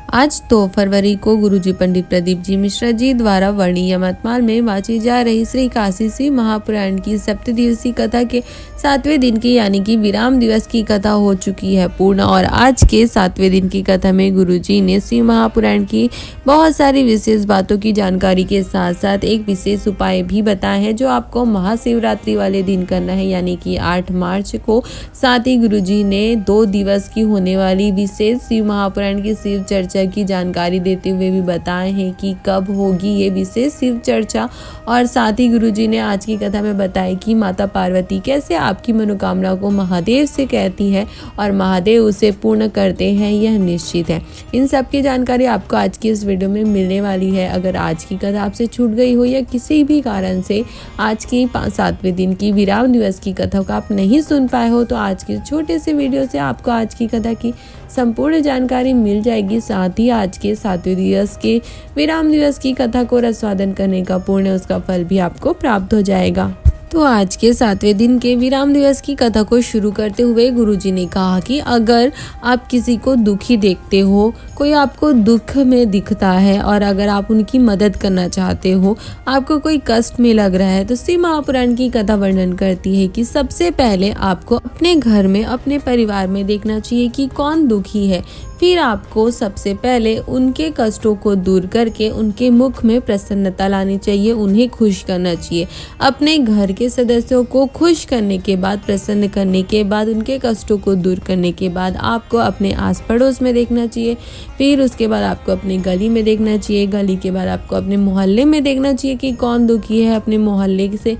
आज 2 फरवरी को गुरुजी पंडित प्रदीप जी मिश्रा जी द्वारा वर्णीय मतमाल में वाची जा रही श्री काशी सी महापुराण की 7 दिवसीय कथा के 7वें दिन की यानी कि विराम दिवस की कथा हो चुकी है पूर्ण। और आज के 7वें दिन की कथा में गुरुजी ने श्री महापुराण की बहुत सारी विशेष बातों की जानकारी के साथ साथ एक विशेष उपाय भी बताए हैं जो आपको महाशिवरात्रि वाले दिन करना है, यानी कि 8 मार्च को। साथ ही गुरुजी ने 2 दिवस की होने वाली विशेष शिव महापुराण की शिव चर्चा की जानकारी देते हुए भी बताए हैं कि कब होगी ये विशेष शिव चर्चा। और साथ ही गुरुजी ने आज की कथा में बताया कि माता पार्वती कैसे आपकी मनोकामना को महादेव से कहती है और महादेव उसे पूर्ण करते हैं, यह निश्चित है। इन सब की जानकारी आपको आज की इस वीडियो में मिलने वाली है। अगर आज की कथा आपसे छूट गई हो या किसी भी कारण से आज की 7वें दिन की विराम दिवस की कथा को आप नहीं सुन पाए हो, तो आज के छोटे से वीडियो से आपको आज की कथा की संपूर्ण जानकारी मिल जाएगी। साथ ही आज के 7वें दिवस के विराम दिवस की कथा को रसवादन करने का पुण्य, उसका फल भी आपको प्राप्त हो जाएगा। तो आज के 7वें दिन के विराम दिवस की कथा को शुरू करते हुए गुरुजी ने कहा कि अगर आप किसी को दुखी देखते हो, कोई आपको दुख में दिखता है और अगर आप उनकी मदद करना चाहते हो, आपको कोई कष्ट में लग रहा है, तो श्री महापुराण की कथा वर्णन करती है कि सबसे पहले आपको अपने घर में, अपने परिवार में देखना चाहिए कि कौन दुखी है। फिर आपको सबसे पहले उनके कष्टों को दूर करके उनके मुख में प्रसन्नता लानी चाहिए, उन्हें खुश करना चाहिए। अपने घर के सदस्यों को खुश करने के बाद, प्रसन्न करने के बाद, उनके कष्टों को दूर करने के बाद आपको अपने आस पड़ोस में देखना चाहिए। फिर उसके बाद आपको अपनी गली में देखना चाहिए। गली के बाद आपको अपने मोहल्ले में देखना चाहिए कि कौन दुखी है। अपने मोहल्ले से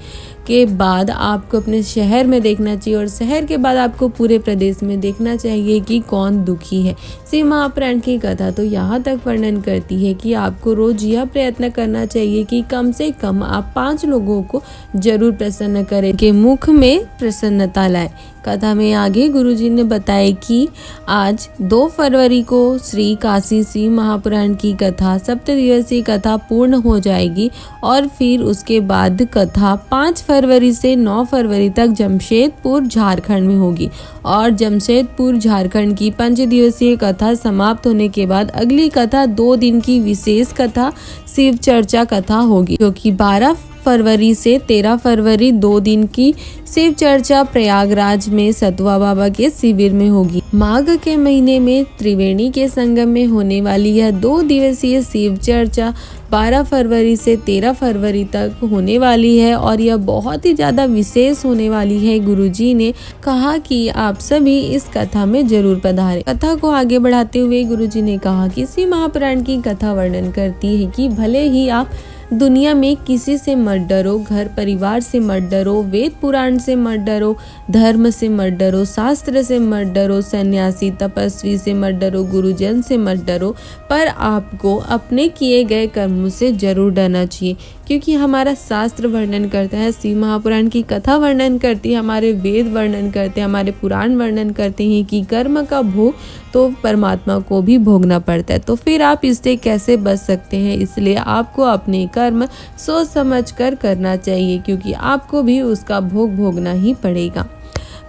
के बाद आपको अपने शहर में देखना चाहिए और शहर के बाद आपको पूरे प्रदेश में देखना चाहिए कि कौन दुखी है। श्री महापुराण की कथा तो यहाँ तक वर्णन करती है कि आपको रोज यह प्रयत्न करना चाहिए कि कम से कम आप 5 लोगों को जरूर प्रसन्न करें, कि मुख में प्रसन्नता लाए। कथा में आगे गुरुजी ने बताया कि आज 2 फरवरी को श्री काशी सी महापुराण की कथा 7 दिवसीय कथा पूर्ण हो जाएगी और फिर उसके बाद कथा 5 फरवरी से 9 फरवरी तक जमशेदपुर झारखंड में होगी। और जमशेदपुर झारखंड की 5 दिवसीय कथा समाप्त होने के बाद अगली कथा 2 दिन की विशेष कथा शिव चर्चा कथा होगी, जो कि 12 फरवरी से 13 फरवरी 2 दिन की शिव चर्चा प्रयागराज में सतुआ बाबा के शिविर में होगी। माघ के महीने में त्रिवेणी के संगम में होने वाली यह 2 दिवसीय शिव चर्चा 12 फरवरी से 13 फरवरी तक होने वाली है और यह बहुत ही ज़्यादा विशेष होने वाली है। गुरुजी ने कहा कि आप सभी इस कथा में जरूर पधारें। कथा को आगे बढ़ाते हुए गुरुजी ने कहा कि श्री महापुराण की कथा वर्णन करती है कि भले ही आप दुनिया में किसी से मत डरो, घर परिवार से मत डरो, वेद पुराण से मत डरो, धर्म से मत डरो, शास्त्र से मत डरो, सन्यासी तपस्वी से मत डरो, गुरुजन से मत डरो, पर आपको अपने किए गए कर्मों से जरूर डरना चाहिए। क्योंकि हमारा शास्त्र वर्णन करता है, श्री महापुराण की कथा वर्णन करती है, हमारे वेद वर्णन करते हैं, हमारे पुराण वर्णन करते हैं कि कर्म का भोग तो परमात्मा को भी भोगना पड़ता है। तो फिर आप इससे कैसे बच सकते हैं? इसलिए आपको अपने कर्म सोच समझ कर करना चाहिए, क्योंकि आपको भी उसका भोग भोगना ही पड़ेगा।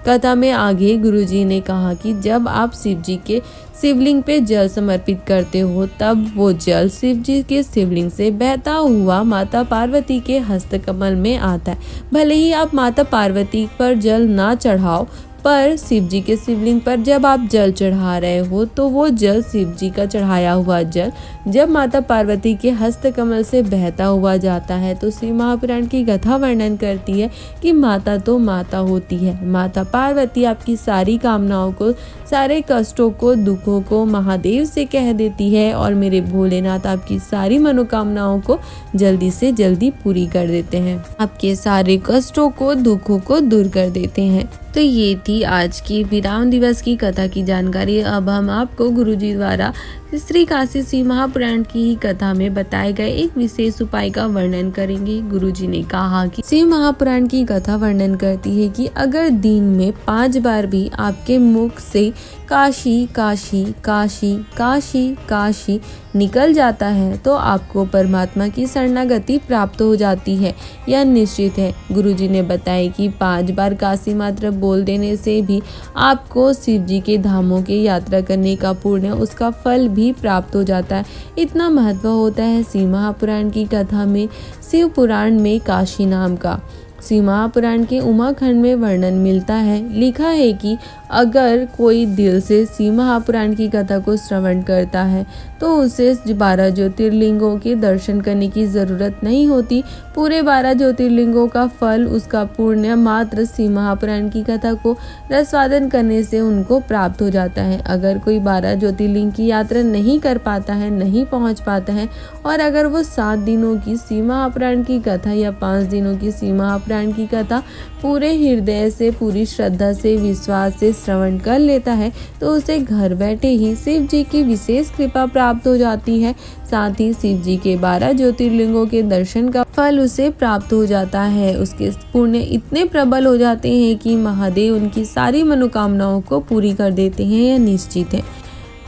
कथा में आगे गुरुजी ने कहा कि जब आप शिव जी के शिवलिंग पे जल समर्पित करते हो, तब वो जल शिव जी के शिवलिंग से बहता हुआ माता पार्वती के हस्तकमल में आता है। भले ही आप माता पार्वती पर जल ना चढ़ाओ, पर शिव जी के शिवलिंग पर जब आप जल चढ़ा रहे हो तो वो जल शिव जी का चढ़ाया हुआ जल जब माता पार्वती के हस्तकमल से बहता हुआ जाता है, तो श्री महापुराण की कथा वर्णन करती है कि माता तो माता होती है। माता पार्वती आपकी सारी कामनाओं को, सारे कष्टों को, दुखों को महादेव से कह देती है और मेरे भोलेनाथ आपकी सारी मनोकामनाओं को जल्दी से जल्दी पूरी कर देते हैं, आपके सारे कष्टों को, दुखों को दूर कर देते हैं। तो ये थी आज की विराम दिवस की कथा की जानकारी। अब हम आपको गुरुजी द्वारा श्री काशी सी महापुराण की ही कथा में बताए गए एक विशेष उपाय का वर्णन करेंगे। गुरुजी ने कहा कि श्री महापुराण की कथा वर्णन करती है कि अगर दिन में 5 बार भी आपके मुख से काशी काशी काशी काशी काशी निकल जाता है तो आपको परमात्मा की शरणागति प्राप्त हो जाती है, यह निश्चित है। गुरुजी ने बताया कि 5 बार काशी मात्र बोल देने से भी आपको शिव जी के धामों की यात्रा करने का पुण्य, उसका फल भी प्राप्त हो जाता है। इतना महत्व होता है शिव महापुराण की कथा में। शिव पुराण में काशी नाम का शिव महापुराण के उमाखंड में वर्णन मिलता है। लिखा है कि अगर कोई दिल से शिव महापुराण की कथा को श्रवण करता है तो उसे 12 ज्योतिर्लिंगों के दर्शन करने की ज़रूरत नहीं होती। पूरे 12 ज्योतिर्लिंगों का फल, उसका पुण्य मात्र शिव महापुराण की कथा को रसवादन करने से उनको प्राप्त हो जाता है। अगर कोई 12 ज्योतिर्लिंग की यात्रा नहीं कर पाता है, नहीं पहुंच पाता है, और अगर वो 7 दिनों की शिव महापुराण की कथा या 5 दिनों की शिव महापुराण की कथा पूरे हृदय से, पूरी श्रद्धा से, विश्वास से श्रवण कर लेता है तो उसे घर बैठे ही शिव जी की विशेष कृपा प्राप्त हो जाती है। साथ ही शिव जी के 12 ज्योतिर्लिंगों के दर्शन का फल उसे प्राप्त हो जाता है। उसके पुण्य इतने प्रबल हो जाते हैं कि महादेव उनकी सारी मनोकामनाओं को पूरी कर देते हैं, यह निश्चित है।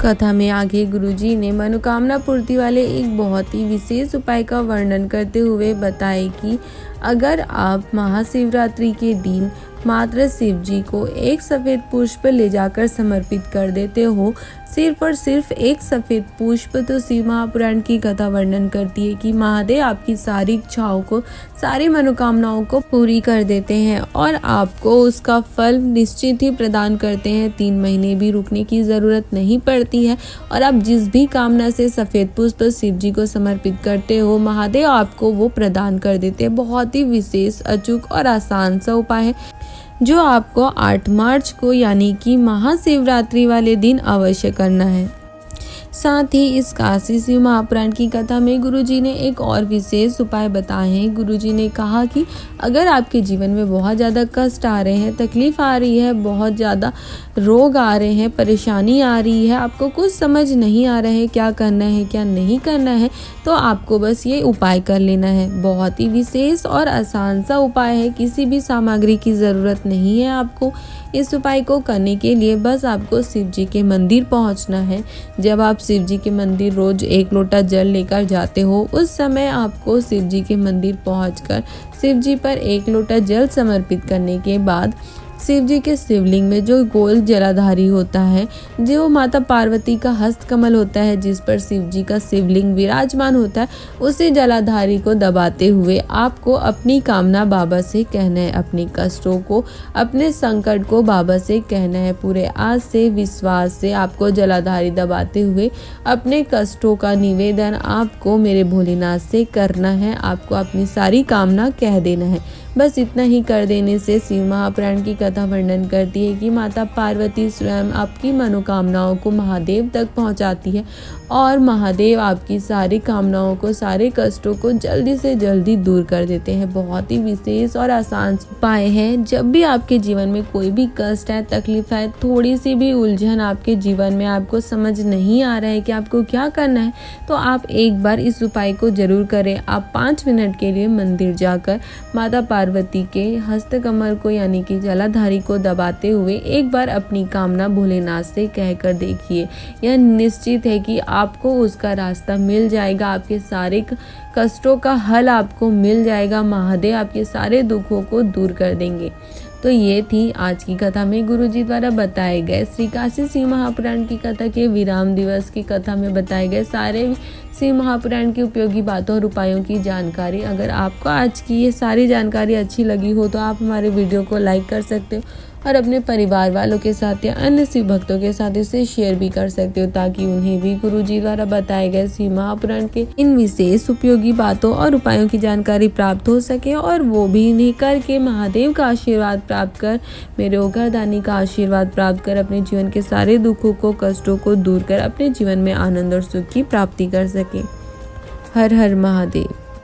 कथा में आगे गुरुजी ने मनोकामना पूर्ति वाले एक बहुत ही विशेष उपाय का वर्णन करते हुए बताए कि अगर आप महाशिवरात्रि के दिन मात्र शिव जी को एक सफ़ेद पुष्प ले जाकर समर्पित कर देते हो, सिर्फ और सिर्फ एक सफ़ेद पुष्प, तो शिव महापुराण की कथा वर्णन करती है कि महादेव आपकी सारी इच्छाओं को, सारी मनोकामनाओं को पूरी कर देते हैं और आपको उसका फल निश्चित ही प्रदान करते हैं। 3 महीने भी रुकने की ज़रूरत नहीं पड़ती है और आप जिस भी कामना से सफ़ेद पुष्प शिव जी को समर्पित करते हो, महादेव आपको वो प्रदान कर देते हैं। बहुत ही विशेष, अचूक और आसान सा उपाय है जो आपको 8 मार्च को यानी कि महाशिवरात्रि वाले दिन अवश्य करना है। साथ ही इस काशी शिव महापुराण की कथा में गुरुजी ने एक और विशेष उपाय बताए हैं। गुरुजी ने कहा कि अगर आपके जीवन में बहुत ज़्यादा कष्ट आ रहे हैं, तकलीफ आ रही है, बहुत ज़्यादा रोग आ रहे हैं, परेशानी आ रही है, आपको कुछ समझ नहीं आ रहा है क्या करना है क्या नहीं करना है, तो आपको बस ये उपाय कर लेना है। बहुत ही विशेष और आसान सा उपाय है, किसी भी सामग्री की ज़रूरत नहीं है आपको। इस उपाय को करने के लिए बस आपको शिव जी के मंदिर पहुंचना है। जब आप शिव जी के मंदिर रोज 1 लोटा जल लेकर जाते हो, उस समय आपको शिव जी के मंदिर पहुंचकर शिव जी पर 1 लोटा जल समर्पित करने के बाद शिव जी के शिवलिंग में जो गोल जलाधारी होता है, जो माता पार्वती का हस्त कमल होता है जिस पर शिव जी का शिवलिंग विराजमान होता है, उसी जलाधारी को दबाते हुए आपको अपनी कामना बाबा से कहना है, अपने कष्टों को, अपने संकट को बाबा से कहना है। पूरे आस से, विश्वास से आपको जलाधारी दबाते हुए अपने कष्टों का निवेदन आपको मेरे भोलेनाथ से करना है। आपको अपनी सारी कामना कह देना है। बस इतना ही कर देने से शिव महापुराण की कथा वर्णन करती है कि माता पार्वती स्वयं आपकी मनोकामनाओं को महादेव तक पहुंचाती है और महादेव आपकी सारी कामनाओं को, सारे कष्टों को जल्दी से जल्दी दूर कर देते हैं। बहुत ही विशेष और आसान उपाय है। जब भी आपके जीवन में कोई भी कष्ट है, तकलीफ है, थोड़ी सी भी उलझन आपके जीवन में, आपको समझ नहीं आ रहा है कि आपको क्या करना है, तो आप एक बार इस उपाय को जरूर करें। आप 5 मिनट के लिए मंदिर जाकर माता पार्वती के हस्त कमल को यानी कि जलाधारी को दबाते हुए एक बार अपनी कामना भोलेनाथ से कहकर देखिए। यह निश्चित है कि आपको उसका रास्ता मिल जाएगा, आपके सारे कष्टों का हल आपको मिल जाएगा। महादेव आपके सारे दुखों को दूर कर देंगे। तो ये थी आज की कथा में गुरुजी द्वारा बताए गए श्री काशी शिव महापुराण की कथा के विराम दिवस की कथा में बताए गए सारे शिव महापुराण की उपयोगी बातों और उपायों की जानकारी। अगर आपको आज की ये सारी जानकारी अच्छी लगी हो तो आप हमारे वीडियो को लाइक कर सकते हो और अपने परिवार वालों के साथ या अन्य शिव भक्तों के साथ इसे शेयर भी कर सकते हो, ताकि उन्हें भी गुरुजी द्वारा बताए गए शिव महापुराण के इन विशेष उपयोगी बातों और उपायों की जानकारी प्राप्त हो सके और वो भी इन्हें करके महादेव का आशीर्वाद प्राप्त कर, मेरे ओघरदानी का आशीर्वाद प्राप्त कर अपने जीवन के सारे दुखों को, कष्टों को दूर कर अपने जीवन में आनंद और सुख की प्राप्ति कर सके। हर हर महादेव।